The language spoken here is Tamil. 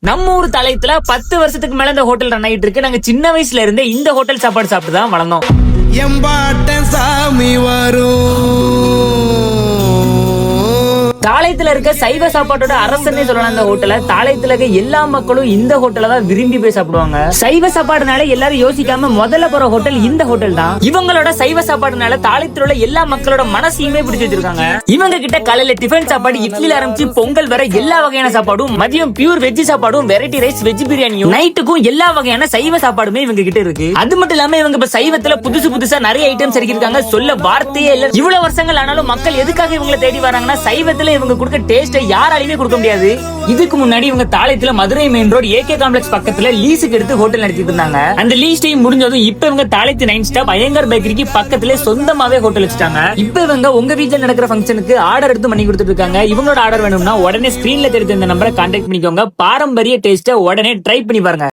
நம்ம ஊர் தலையத்துல 10 வருஷத்துக்கு மேல இந்த ஹோட்டல் ரன் ஆகிட்டு இருக்கு. நாங்க சின்ன வயசுல இருந்தே இந்த ஹோட்டல் சாப்பாடு சாப்பிட்டு தான் வளர்ந்தோம். எம்பாட்டன் சாமி வரும். தாளையத்துல இருக்க சைவ சாப்பாட்டோட அரசனே சொல்லலாம் இந்த ஹோட்டல. தாளையத்துல இருக்க எல்லா மக்களும் இந்த ஹோட்டல தான் விரும்பி போய் சாப்பிடுவாங்க. சைவ சாப்பாடுனால எல்லாரும் யோசிக்காம முதல்ல போற ஹோட்டல் இந்த ஹோட்டல் தான். இவங்களோட சைவ சாப்பாடுனால தாளையத்துல உள்ள எல்லா மக்களோட மனசையுமே பிடிச்சு வச்சிருக்காங்க. இவங்க கிட்ட காலையில டிஃபன் சாப்பாடு இட்லில ஆரம்பிச்சு பொங்கல் வரை எல்லா வகையான சாப்பாடும், மதியம் பியூர் வெஜ் சாப்பாடும், வெரைட்டி ரைஸ் வெஜ் பிரியாணியும், நைட்டுக்கும் எல்லா வகையான சைவ சாப்பாடுமே இவங்க கிட்ட இருக்கு. அது மட்டும் இல்லாம இவங்க இப்ப சைவத்துல புதுசா நிறைய ஐட்டம்ஸ் இறக்கிருக்காங்க. சொல்ல வார்த்தையே இல்ல. இவ்வளவு வருஷங்கள் ஆனாலும் மக்கள் எதுக்காக இவங்களை தேடி வராங்கன்னா சைவத்துல இவங்க கொடுக்க டேஸ்ட் யாராலையுமே கொடுக்க முடியாது. இதுக்கு முன்னாடி இவங்க தாளையத்துல Madurai main road AK complex பக்கத்துல லீஸுக்கு எடுத்து ஹோட்டல் நடத்திட்டு இருந்தாங்க. அந்த லீஸ் டைம் முடிஞ்சதும் இப்ப இவங்க தாளையத்து 9 ஸ்டாப் ஐயங்கார் பேக்கரிக்கு பக்கத்துல சொந்தமாவே ஹோட்டல் வச்சுட்டாங்க. இப்ப இவங்க உங்க வீட்டுல நடக்கிற ஃபங்க்ஷனுக்கு ஆர்டர் எடுத்து பண்ணி கொடுத்துட்டு இருக்காங்க. இவங்களோட ஆர்டர் வேணும்னா உடனே ஸ்கிரீன்ல தெரிஞ்ச இந்த நம்பரை கான்டாக்ட் பண்ணிக்கோங்க. பாரம்பரிய டேஸ்ட உடனே ட்ரை பண்ணி பாருங்க.